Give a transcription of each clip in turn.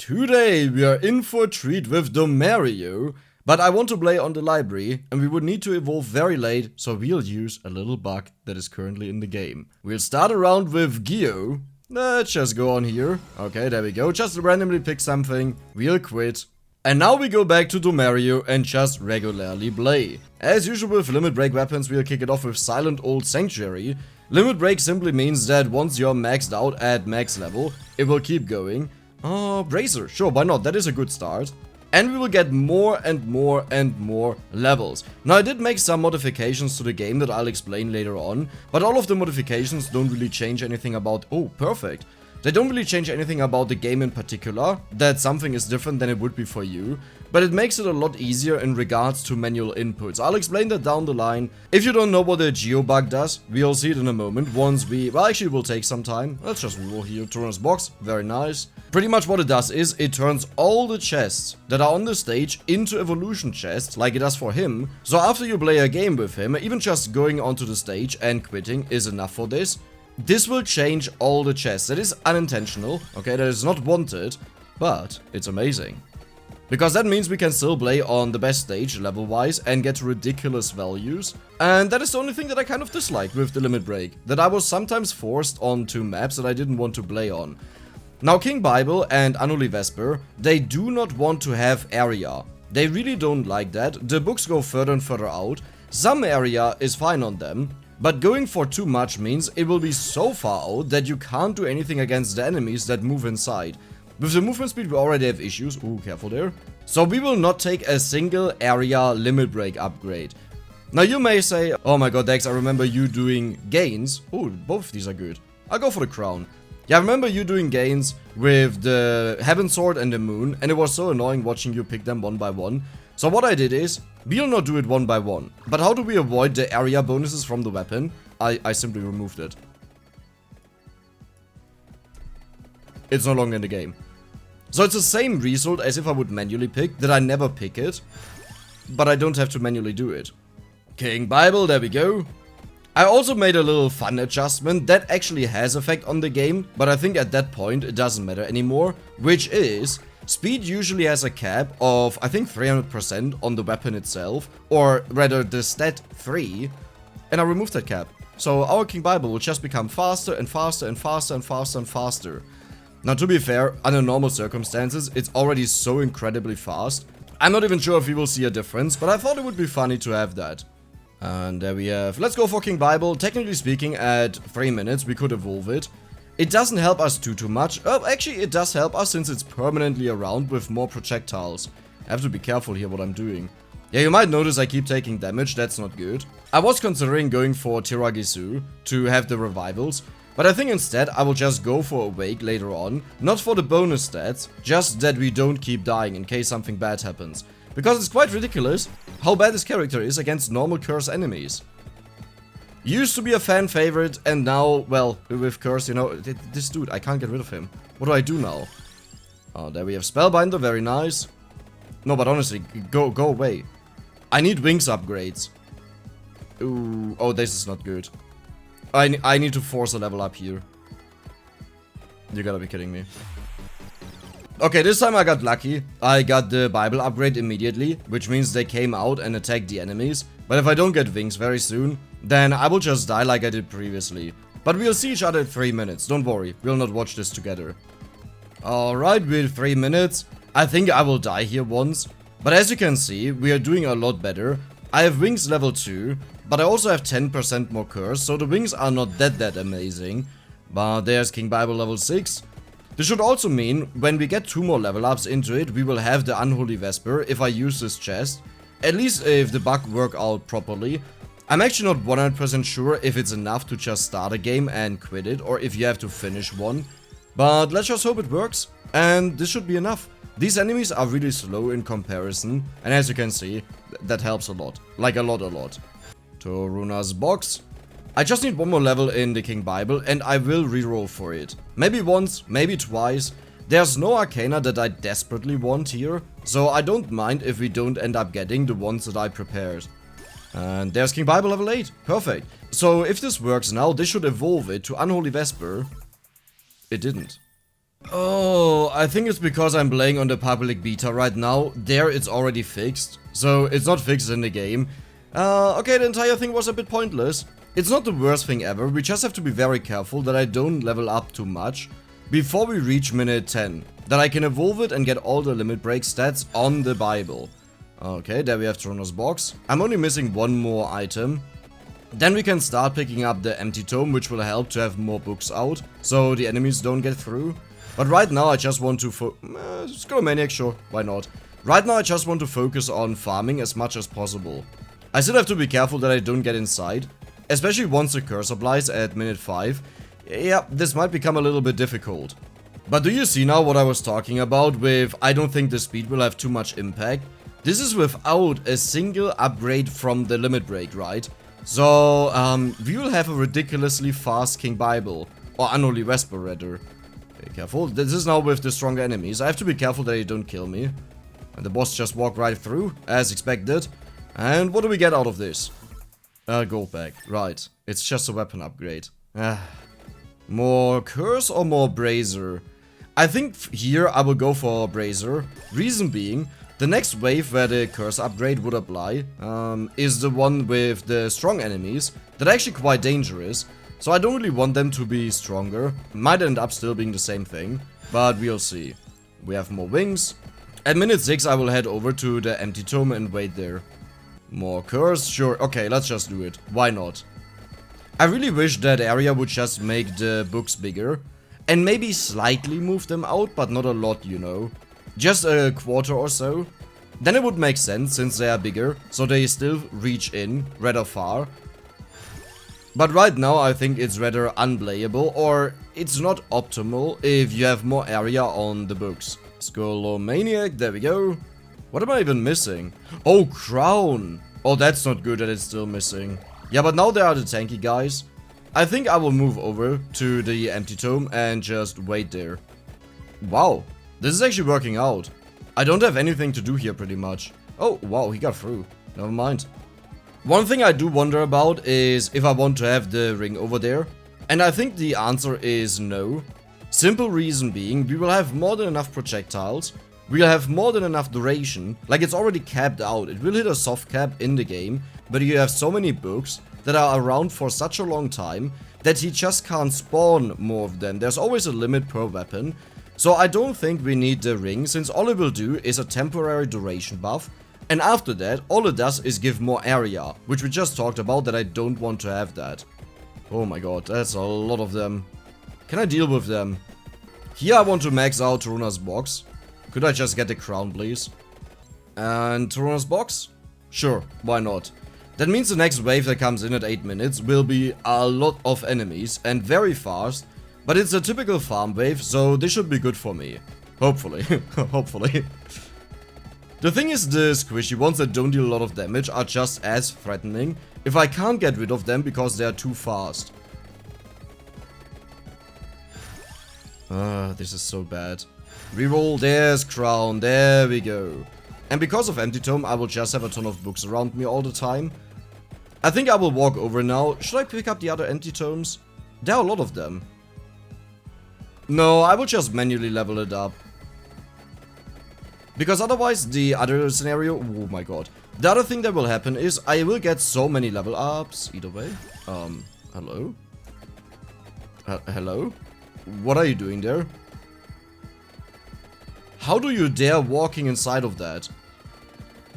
Today we are in for a treat with Domario, but I want to play on the library and we would need to evolve very late, so we'll use a little bug that is currently in the game. We'll start around with Geo. Let's just go on here. Okay, there we go. Just randomly pick something. We'll quit. And now we go back to Domario and just regularly play. As usual with Limit Break weapons, we'll kick it off with Silent Old Sanctuary. Limit Break simply means that once you're maxed out at max level, it will keep going. Oh, Bracer, sure, why not? That is a good start. And we will get more and more and more levels. Now, I did make some modifications to the game that I'll explain later on, but all of the modifications don't really change anything about... Oh, perfect. They don't really change anything about the game in particular, that something is different than it would be for you, but it makes it a lot easier in regards to manual inputs. I'll explain that down the line. If you don't know what a geobug does, we'll see it in a moment once we... Well, actually, it will take some time. Let's just reroll here. Turner's box. Very nice. Pretty much what it does is it turns all the chests that are on the stage into evolution chests, like it does for him. So after you play a game with him, even just going onto the stage and quitting is enough for this. This will change all the chests. That is unintentional, okay, that is not wanted, but it's amazing. Because that means we can still play on the best stage level-wise and get ridiculous values. And that is the only thing that I kind of disliked with the Limit Break, that I was sometimes forced onto maps that I didn't want to play on. Now, King Bible and Unholy Vesper, they do not want to have area. They really don't like that. The books go further and further out. Some area is fine on them. But going for too much means it will be so far out that you can't do anything against the enemies that move inside. With the movement speed we already have issues, ooh, careful there. So we will not take a single area limit break upgrade. Now you may say, oh my god Dex, I remember you doing gains. Ooh, both of these are good. I'll go for the crown. Yeah, I remember you doing gains with the Heaven Sword and the Moon, and it was so annoying watching you pick them one by one. So what I did is, we'll not do it one by one. But how do we avoid the area bonuses from the weapon? I simply removed it. It's no longer in the game. So it's the same result as if I would manually pick, that I never pick it. But I don't have to manually do it. King Bible, there we go. I also made a little fun adjustment that actually has effect on the game, but I think at that point it doesn't matter anymore, which is... Speed usually has a cap of, I think, 300% on the weapon itself, or rather the stat 3, and I removed that cap. So our King Bible will just become faster and faster and faster and faster and faster. Now, to be fair, under normal circumstances, it's already so incredibly fast. I'm not even sure if we will see a difference, but I thought it would be funny to have that. And there we have, let's go for King Bible. Technically speaking, at 3 minutes, we could evolve it. It doesn't help us too much. Actually, it does help us since it's permanently around with more projectiles. I have to be careful here what I'm doing. Yeah, you might notice I keep taking damage, that's not good. I was considering going for Tiragisu to have the revivals, but I think instead I will just go for Awake later on. Not for the bonus stats, just that we don't keep dying in case something bad happens. Because it's quite ridiculous how bad this character is against normal curse enemies. Used to be a fan favorite, and now, well, with Curse, you know, this dude, I can't get rid of him. What do I do now? Oh, there we have Spellbinder, very nice. No, but honestly, go away. I need wings upgrades. Ooh, oh, this is not good. I need to force a level up here. You gotta be kidding me. Okay, this time I got lucky. I got the Bible upgrade immediately, which means they came out and attacked the enemies. But if I don't get wings very soon, then I will just die like I did previously. But we'll see each other at 3 minutes, don't worry, we'll not watch this together. Alright, we're at 3 minutes. I think I will die here once. But as you can see, we are doing a lot better. I have wings level 2, but I also have 10% more curse, so the wings are not that amazing. But there's King Bible level 6. This should also mean, when we get 2 more level ups into it, we will have the Unholy Vesper if I use this chest. At least if the bug work out properly. I'm actually not 100% sure if it's enough to just start a game and quit it, or if you have to finish one. But let's just hope it works, and this should be enough. These enemies are really slow in comparison, and as you can see, that helps a lot. Like a lot. Toruna's box. I just need 1 more level in the King Bible, and I will reroll for it. Maybe once, maybe twice. There's no Arcana that I desperately want here, so I don't mind if we don't end up getting the ones that I prepared. And there's King Bible level 8, perfect. So if this works now, this should evolve it to Unholy Vesper. It didn't. Oh, I think it's because I'm playing on the public beta right now. There it's already fixed, so it's not fixed in the game. Okay, the entire thing was a bit pointless. It's not the worst thing ever, we just have to be very careful that I don't level up too much before we reach minute 10. That I can evolve it and get all the limit break stats on the Bible. Okay, there we have Trono's box. I'm only missing one more item. Then we can start picking up the empty tome, which will help to have more books out, so the enemies don't get through. But right now I just want to Scholomaniac, sure, why not? Right now I just want to focus on farming as much as possible. I still have to be careful that I don't get inside, especially once the curse applies at minute 5. Yeah, this might become a little bit difficult. But do you see now what I was talking about with I don't think the speed will have too much impact? This is without a single upgrade from the limit break, right? So, we will have a ridiculously fast King Bible, or Unholy Vesper rather. Okay, careful, this is now with the stronger enemies. I have to be careful that they don't kill me. And the boss just walked right through, as expected. And what do we get out of this? Gold bag, right. It's just a weapon upgrade. More curse or more brazier? I think here I will go for brazier. Reason being, the next wave where the curse upgrade would apply is the one with the strong enemies that are actually quite dangerous. So I don't really want them to be stronger. Might end up still being the same thing, but we'll see. We have more wings. At minute 6 I will head over to the empty tome and wait there. More curse? Sure, okay, let's just do it. Why not? I really wish that area would just make the books bigger. And maybe slightly move them out, but not a lot, you know. Just a quarter or so. Then it would make sense since they are bigger, so they still reach in rather far. But right now I think it's rather unplayable, or it's not optimal if you have more area on the books. Scholomaniac, there we go. What am I even missing? Oh, crown! Oh, that's not good that it's still missing. Yeah, but now there are the tanky guys. I think I will move over to the empty tome and just wait there. Wow, this is actually working out. I don't have anything to do here pretty much. Oh, wow, he got through. Never mind. One thing I do wonder about is if I want to have the ring over there. And I think the answer is no. Simple reason being, we will have more than enough projectiles. We'll have more than enough duration. Like, it's already capped out. It will hit a soft cap in the game. But you have so many books that are around for such a long time that he just can't spawn more of them. There's always a limit per weapon. So I don't think we need the ring, since all it will do is a temporary duration buff. And after that, all it does is give more area, which we just talked about that I don't want to have that. Oh my god, that's a lot of them. Can I deal with them? Here I want to max out Trona's box. Could I just get the crown, please? And Trona's box? Sure, why not? That means the next wave that comes in at 8 minutes will be a lot of enemies and very fast. But it's a typical farm wave, so this should be good for me. Hopefully. Hopefully. The thing is, the squishy ones that don't deal a lot of damage are just as threatening if I can't get rid of them because they are too fast. This is so bad. Reroll, there's crown, there we go. And because of empty tome, I will just have a ton of books around me all the time. I think I will walk over now. Should I pick up the other empty tomes? There are a lot of them. No, I will just manually level it up. Because otherwise the other scenario, oh my god. The other thing that will happen is I will get so many level ups, either way. Hello? Hello? What are you doing there? How do you dare walking inside of that?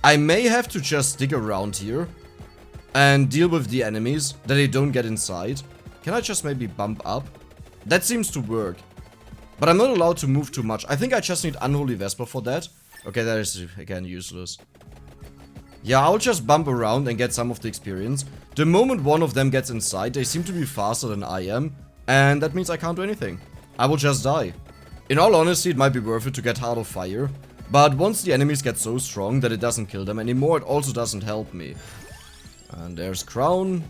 I may have to just stick around here and deal with the enemies that they don't get inside. Can I just maybe bump up? That seems to work. But I'm not allowed to move too much. I think I just need Unholy Vesper for that. Okay, that is again useless. Yeah, I'll just bump around and get some of the experience. The moment one of them gets inside, they seem to be faster than I am. And that means I can't do anything. I will just die. In all honesty, it might be worth it to get Heart of Fire. But once the enemies get so strong that it doesn't kill them anymore, it also doesn't help me. And there's Crown.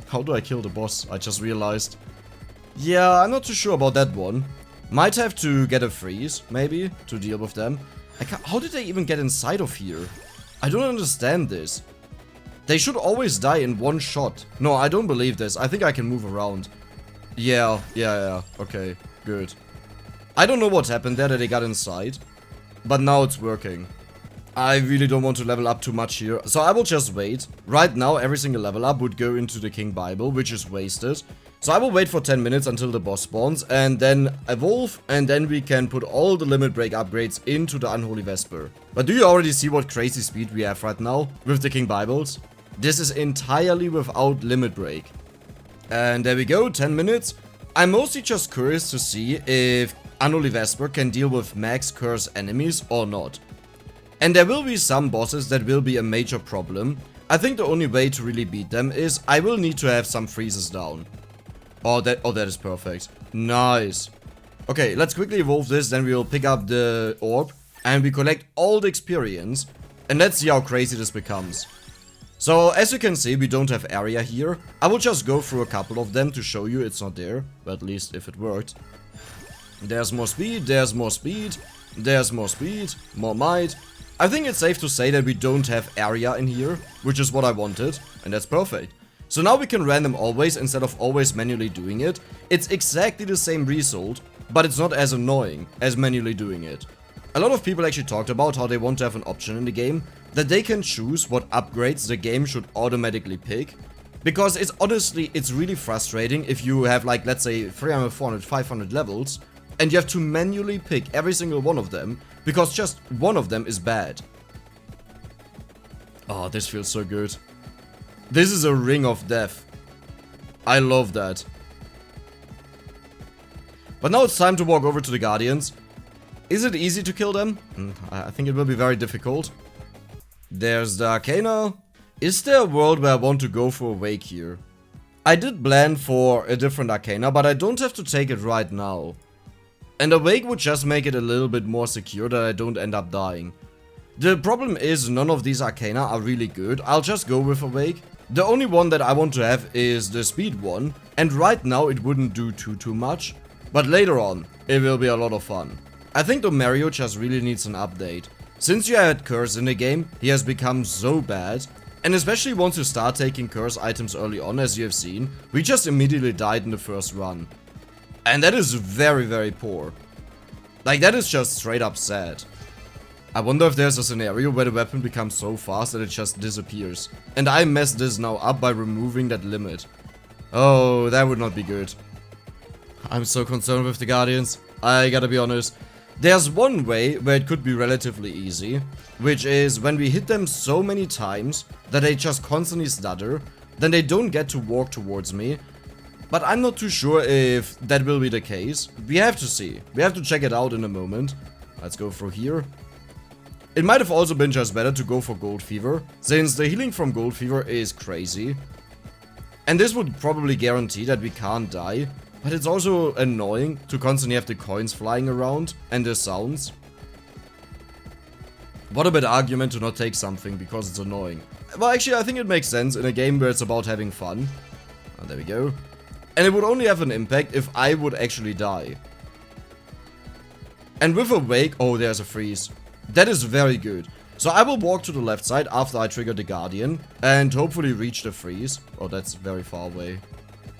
How do I kill the boss? I just realized. Yeah, I'm not too sure about that one. Might have to get a freeze, maybe, to deal with them. How did they even get inside of here? I don't understand this. They should always die in one shot. No, I don't believe this. I think I can move around. Yeah. Okay, good. I don't know what happened there that they got inside, but now it's working. I really don't want to level up too much here, so I will just wait. Right now, every single level up would go into the King Bible, which is wasted. So I will wait for 10 minutes until the boss spawns, and then evolve, and then we can put all the limit break upgrades into the Unholy Vesper. But do you already see what crazy speed we have right now with the King Bibles? This is entirely without limit break. And there we go, 10 minutes. I'm mostly just curious to see if Unholy Vesper can deal with max curse enemies or not. And there will be some bosses that will be a major problem. I think the only way to really beat them is I will need to have some freezes down. Oh, that is perfect. Nice. Okay, let's quickly evolve this, then we will pick up the orb, and we collect all the experience, and let's see how crazy this becomes. So, as you can see, we don't have area here. I will just go through a couple of them to show you it's not there, but at least if it worked. There's more speed, there's more speed, there's more speed, more might. I think it's safe to say that we don't have area in here, which is what I wanted, and that's perfect. So now we can random always instead of always manually doing it. It's exactly the same result, but it's not as annoying as manually doing it. A lot of people actually talked about how they want to have an option in the game that they can choose what upgrades the game should automatically pick. Because it's honestly, it's really frustrating if you have like, let's say 300, 400, 500 levels and you have to manually pick every single one of them because just one of them is bad. Oh, this feels so good. This is a ring of death. I love that. But now it's time to walk over to the Guardians. Is it easy to kill them? I think it will be very difficult. There's the Arcana. Is there a world where I want to go for a wake here? I did plan for a different Arcana, but I don't have to take it right now. And a wake would just make it a little bit more secure that I don't end up dying. The problem is none of these Arcana are really good. I'll just go with a wake. The only one that I want to have is the speed one, and right now it wouldn't do too much, but later on it will be a lot of fun. I think the Mario just really needs an update. Since you had Curse in the game, he has become so bad, and especially once you start taking Curse items early on, as you have seen, we just immediately died in the first run. And that is very poor. Like, that is just straight up sad. I wonder if there's a scenario where the weapon becomes so fast that it just disappears. And I messed this now up by removing that limit. Oh, that would not be good. I'm so concerned with the Guardians. I gotta be honest. There's one way where it could be relatively easy, which is when we hit them so many times that they just constantly stutter, then they don't get to walk towards me. But I'm not too sure if that will be the case. We have to see. We have to check it out in a moment. Let's go through here. It might have also been just better to go for Gold Fever, since the healing from Gold Fever is crazy. And this would probably guarantee that we can't die, but it's also annoying to constantly have the coins flying around and the sounds. What a bad argument to not take something because it's annoying. Well, actually I think it makes sense in a game where it's about having fun. Oh, there we go. And it would only have an impact if I would actually die. And with a wake, oh, there's a freeze. That is very good. So I will walk to the left side after I trigger the Guardian and hopefully reach the freeze. Oh, that's very far away.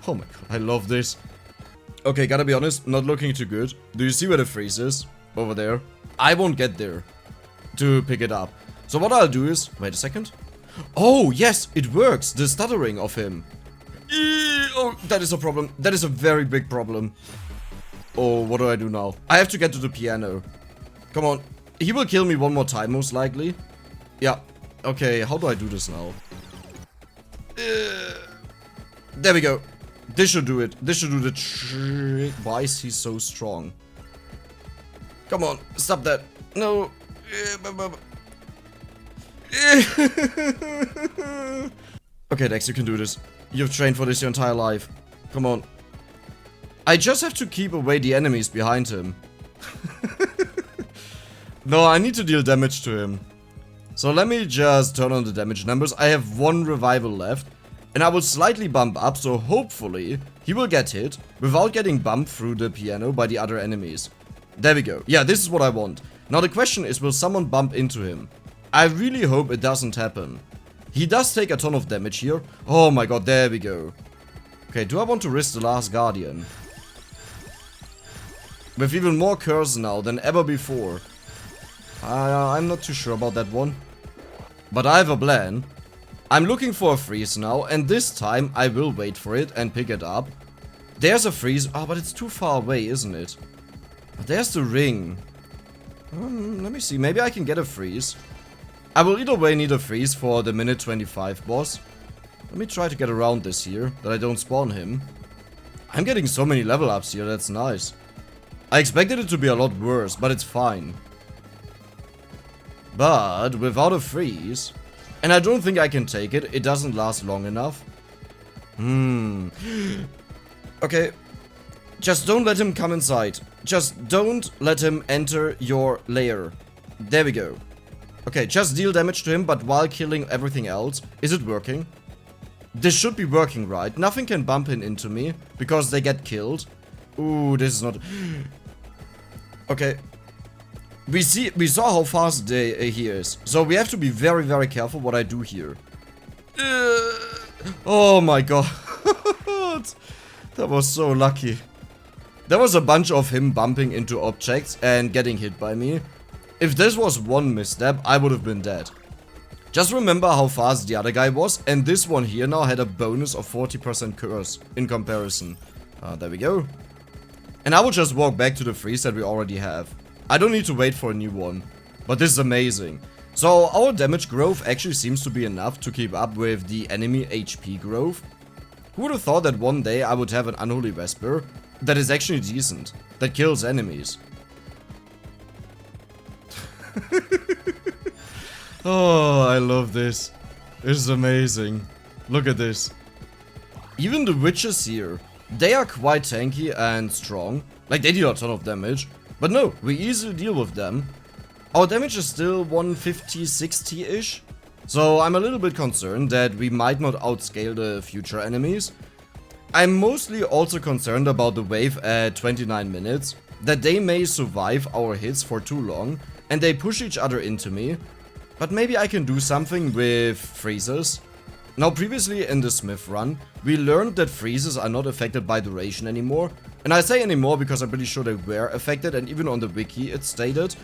Oh my god, I love this. Okay, gotta be honest, not looking too good. Do you see where the freeze is? Over there. I won't get there to pick it up. So what I'll do is... Wait a second. Oh, yes, it works. The stuttering of him. Oh, that is a problem. That is a very big problem. Oh, what do I do now? I have to get to the piano. Come on. He will kill me one more time, most likely. Yeah. Okay, how do I do this now? There we go. This should do it. This should do the trick. Why is he so strong? Come on, stop that. No. Okay, Dex, you can do this. You've trained for this your entire life. Come on. I just have to keep away the enemies behind him. No, I need to deal damage to him. So let me just turn on the damage numbers. I have one revival left. And I will slightly bump up, so hopefully he will get hit without getting bumped through the piano by the other enemies. There we go. Yeah, this is what I want. Now the question is, will someone bump into him? I really hope it doesn't happen. He does take a ton of damage here. Oh my god, there we go. Okay, do I want to risk the last Guardian? With even more curse now than ever before. I'm not too sure about that one. But I have a plan. I'm looking for a freeze now, and this time I will wait for it and pick it up. There's a freeze. Oh, but it's too far away, isn't it? But there's the ring. Let me see. Maybe I can get a freeze. I will either way need a freeze for the minute 25 boss. Let me try to get around this here, that I don't spawn him. I'm getting so many level ups here, that's nice. I expected it to be a lot worse, but it's fine. But without a freeze, and I don't think I can take it, it doesn't last long enough. Okay, just don't let him come inside. Just don't let him enter your lair. There we go. Okay, just deal damage to him, but while killing everything else. Is it working? This should be working, right? Nothing can bump into me, because they get killed. Ooh, this is not... Okay. We saw how fast he is. So we have to be very, very careful what I do here. Oh my god. That was so lucky. There was a bunch of him bumping into objects and getting hit by me. If this was one misstep, I would have been dead. Just remember how fast the other guy was, and this one here now had a bonus of 40% curse in comparison. There we go. And I will just walk back to the freeze that we already have. I don't need to wait for a new one. But this is amazing. So our damage growth actually seems to be enough to keep up with the enemy HP growth. Who would have thought that one day I would have an Unholy Vesper that is actually decent, that kills enemies. Oh, I love this. This is amazing. Look at this. Even the witches here, they are quite tanky and strong. Like, they deal a ton of damage. But no, we easily deal with them. Our damage is still 150-60-ish. So I'm a little bit concerned that we might not outscale the future enemies. I'm mostly also concerned about the wave at 29 minutes. That they may survive our hits for too long. And they push each other into me. But maybe I can do something with freezes. Now, previously in the Smith run, we learned that freezes are not affected by duration anymore. And I say anymore because I'm pretty sure they were affected, and even on the wiki it's stated.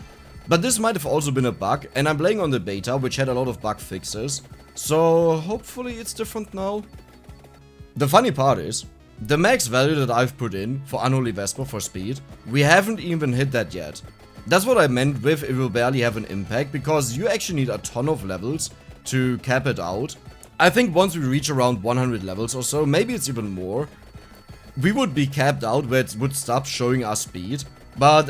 But this might have also been a bug, and I'm playing on the beta, which had a lot of bug fixes. So hopefully it's different now. The funny part is, the max value that I've put in for Unholy Vesper for speed, we haven't even hit that yet. That's what I meant with it will barely have an impact, because you actually need a ton of levels to cap it out. I think once we reach around 100 levels or so, maybe it's even more, we would be capped out where it would stop showing us speed. But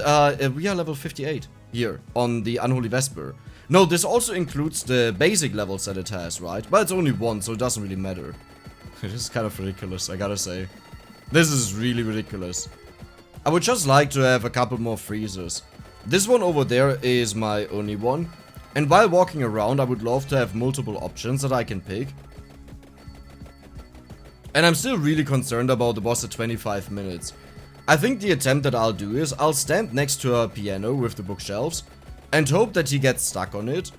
we are level 58 here on the Unholy Vesper. No, this also includes the basic levels that it has, right? But it's only one, so it doesn't really matter. It is kind of ridiculous, I gotta say. This is really ridiculous. I would just like to have a couple more freezes. This one over there is my only one. And while walking around, I would love to have multiple options that I can pick. And I'm still really concerned about the boss at 25 minutes. I think the attempt that I'll do is I'll stand next to a piano with the bookshelves and hope that he gets stuck on it.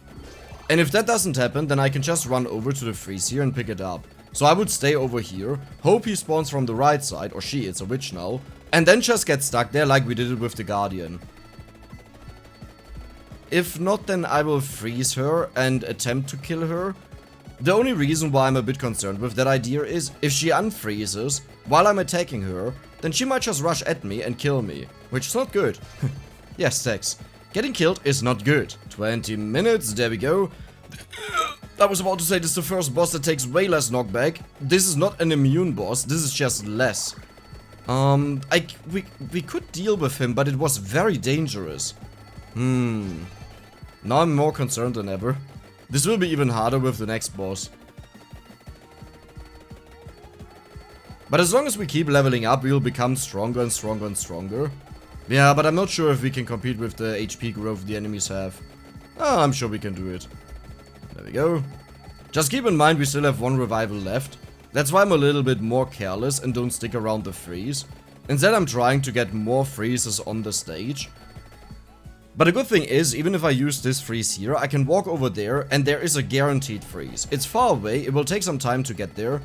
And if that doesn't happen, then I can just run over to the freeze here and pick it up. So I would stay over here, hope he spawns from the right side, or she, it's a witch now, and then just get stuck there like we did it with the Guardian. If not, then I will freeze her and attempt to kill her. The only reason why I'm a bit concerned with that idea is if she unfreezes while I'm attacking her, then she might just rush at me and kill me, which is not good. Yes, Tex. Getting killed is not good. 20 minutes, there we go. I was about to say this is the first boss that takes way less knockback. This is not an immune boss, this is just less. We could deal with him, but it was very dangerous. Now I'm more concerned than ever. This will be even harder with the next boss. But as long as we keep leveling up, we will become stronger and stronger and stronger. Yeah, but I'm not sure if we can compete with the HP growth the enemies have. I'm sure we can do it. There we go. Just keep in mind we still have one revival left. That's why I'm a little bit more careless and don't stick around the freeze. Instead I'm trying to get more freezes on the stage. But the good thing is, even if I use this freeze here, I can walk over there and there is a guaranteed freeze. It's far away, it will take some time to get there.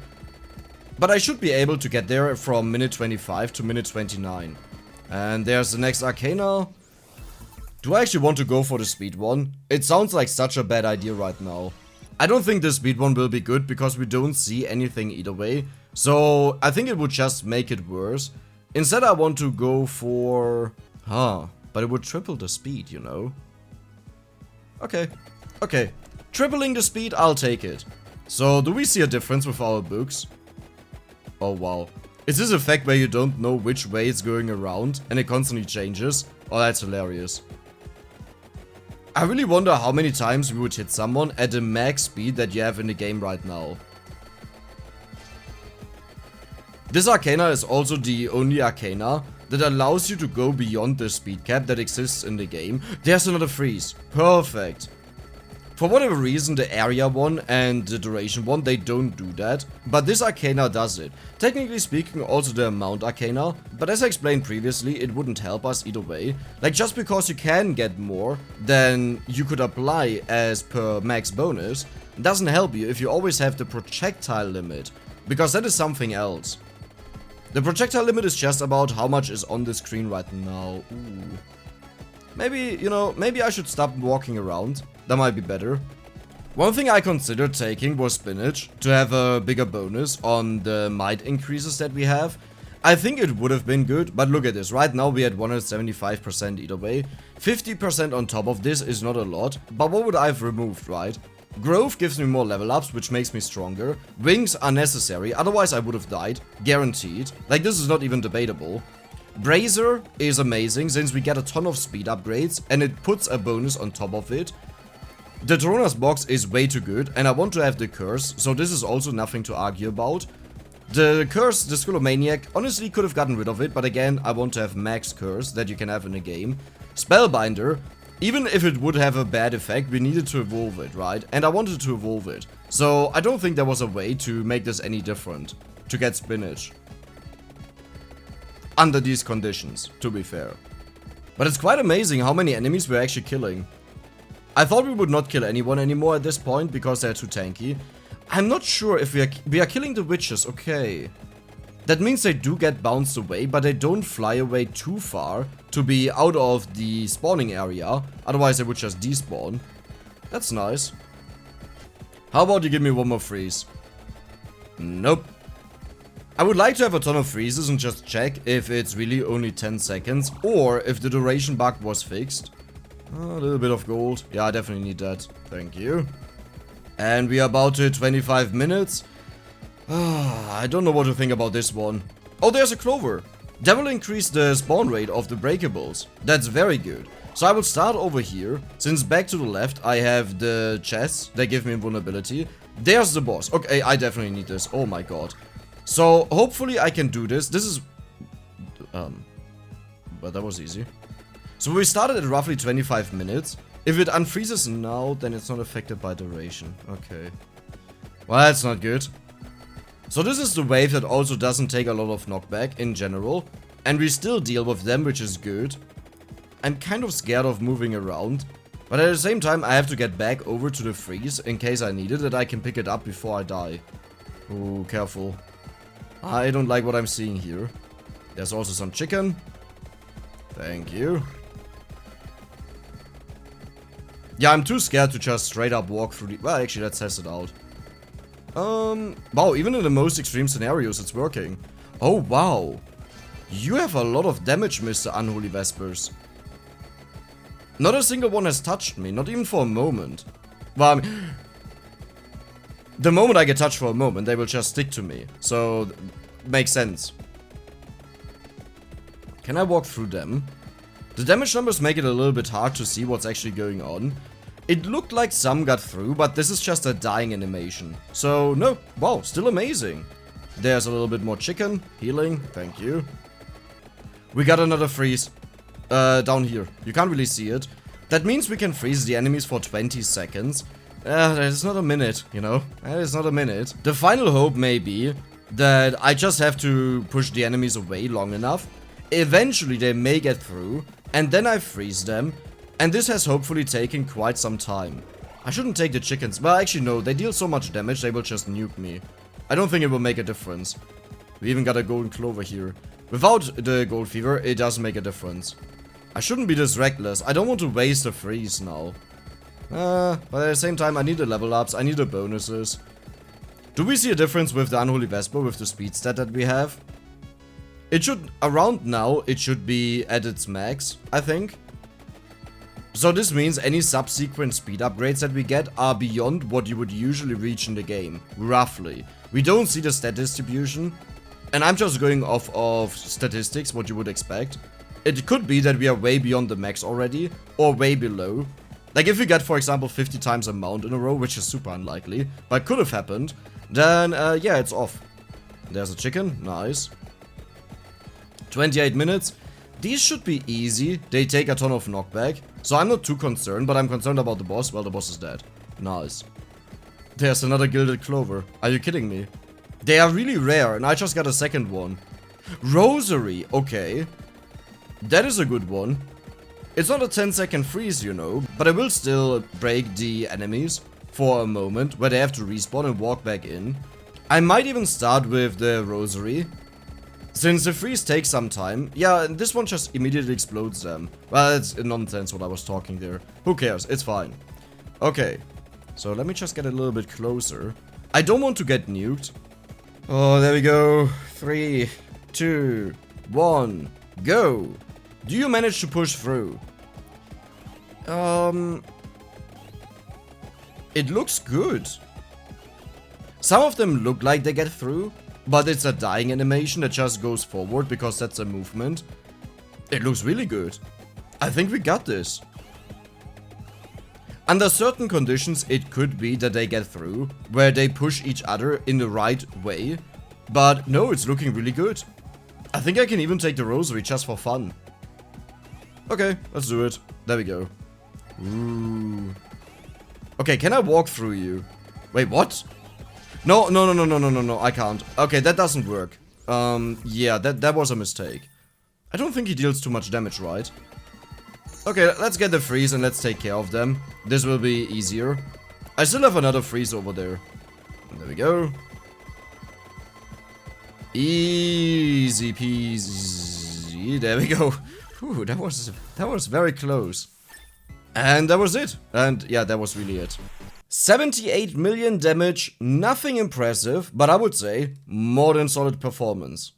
But I should be able to get there from minute 25 to minute 29. And there's the next Arcana. Do I actually want to go for the speed one? It sounds like such a bad idea right now. I don't think the speed one will be good because we don't see anything either way. So I think it would just make it worse. Instead I want to go for... but it would triple the speed, you know. Okay. Tripling the speed, I'll take it. So do we see a difference with our books? Oh wow. Is this effect where you don't know which way it's going around and it constantly changes? Oh, that's hilarious. I really wonder how many times we would hit someone at the max speed that you have in the game right now. This Arcana is also the only Arcana that allows you to go beyond the speed cap that exists in the game. There's another freeze. Perfect. For whatever reason, the area one and the duration one, they don't do that. But this Arcana does it. Technically speaking, also the amount Arcana. But as I explained previously, it wouldn't help us either way. Like, just because you can get more than you could apply as per max bonus, doesn't help you if you always have the projectile limit. Because that is something else. The projectile limit is just about how much is on the screen right now. Ooh. Maybe, you know, maybe I should stop walking around. That might be better. One thing I considered taking was Spinach to have a bigger bonus on the might increases that we have. I think it would have been good, but look at this. Right now we had 175% either way. 50% on top of this is not a lot, but what would I have removed, right? Growth gives me more level ups, which makes me stronger. Wings are necessary, otherwise I would have died. Guaranteed. Like, this is not even debatable. Brazier is amazing since we get a ton of speed upgrades and it puts a bonus on top of it. The Torona's box is way too good and I want to have the curse, so this is also nothing to argue about. The curse, the Skullomaniac, honestly could have gotten rid of it, but again, I want to have max curse that you can have in a game. Spellbinder, even if it would have a bad effect, we needed to evolve it, right? And I wanted to evolve it. So I don't think there was a way to make this any different, to get Spinach. Under these conditions, to be fair. But it's quite amazing how many enemies we're actually killing. I thought we would not kill anyone anymore at this point because they're too tanky. I'm not sure if we are killing the witches, okay. That means they do get bounced away, but they don't fly away too far to be out of the spawning area. Otherwise they would just despawn. That's nice. How about you give me one more freeze? Nope. I would like to have a ton of freezes and just check if it's really only 10 seconds or if the duration bug was fixed. A little bit of gold. Yeah, I definitely need that. Thank you. And we are about to 25 minutes. I don't know what to think about this one. Oh, there's a clover. That will increase the spawn rate of the breakables. That's very good. So I will start over here. Since back to the left I have the chests that give me invulnerability. There's the boss. Okay, I definitely need this. Oh my god. So hopefully I can do this. This is... but that was easy. So we started at roughly 25 minutes. If it unfreezes now, then it's not affected by duration. Okay. Well, that's not good. So this is the wave that also doesn't take a lot of knockback in general. And we still deal with them, which is good. I'm kind of scared of moving around. But at the same time, I have to get back over to the freeze in case I need it, that I can pick it up before I die. Ooh, careful. I don't like what I'm seeing here. There's also some chicken. Thank you. Yeah, I'm too scared to just straight up walk through the... Well, actually, let's test it out. Wow, even in the most extreme scenarios, it's working. Oh, wow. You have a lot of damage, Mr. Unholy Vespers. Not a single one has touched me, not even for a moment. Well, I mean... The moment I get touched for a moment, they will just stick to me. So, makes sense. Can I walk through them? The damage numbers make it a little bit hard to see what's actually going on. It looked like some got through, but this is just a dying animation. So, no. Wow, still amazing. There's a little bit more chicken. Healing. Thank you. We got another freeze. Down here. You can't really see it. That means we can freeze the enemies for 20 seconds. That is not a minute, you know? That is not a minute. The final hope may be that I just have to push the enemies away long enough. Eventually they may get through, and then I freeze them. And this has hopefully taken quite some time. I shouldn't take the chickens. Well, actually no, they deal so much damage they will just nuke me. I don't think it will make a difference. We even got a golden clover here. Without the gold fever, it does make a difference. I shouldn't be this reckless. I don't want to waste a freeze now. But at the same time, I need the level ups, I need the bonuses. Do we see a difference with the Unholy Vesper, with the speed stat that we have? It should, around now, it should be at its max, I think. So this means any subsequent speed upgrades that we get are beyond what you would usually reach in the game, roughly. We don't see the stat distribution, and I'm just going off of statistics, what you would expect. It could be that we are way beyond the max already, or way below. Like if we get, for example, 50 times a mount in a row, which is super unlikely, but could have happened, then yeah, it's off. There's a chicken, nice. 28 minutes. These should be easy, they take a ton of knockback, so I'm not too concerned, but I'm concerned about the boss. Well, the boss is dead. Nice. There's another gilded clover. Are you kidding me? They are really rare, and I just got a second one. Rosary, okay. That is a good one. It's not a 10-second freeze, you know, but I will still break the enemies for a moment, where they have to respawn and walk back in. I might even start with the Rosary. Since the freeze takes some time, yeah, and this one just immediately explodes them. Well, it's nonsense what I was talking there. Who cares? It's fine. Okay, so let me just get a little bit closer. I don't want to get nuked. Oh, there we go. 3, 2, 1, go. Do you manage to push through? It looks good. Some of them look like they get through, but it's a dying animation that just goes forward because that's a movement. It looks really good. I think we got this. Under certain conditions, it could be that they get through, where they push each other in the right way. But no, it's looking really good. I think I can even take the Rosary just for fun. Okay, let's do it. There we go. Ooh. Okay, can I walk through you? Wait, what? No, I can't. Okay, that doesn't work. Yeah, that was a mistake. I don't think he deals too much damage, right? Okay, let's get the freeze and let's take care of them. This will be easier. I still have another freeze over there. There we go. Easy peasy. There we go. Whew, that was very close. And that was it. And yeah, that was really it. 78 million damage, nothing impressive, but I would say more than solid performance.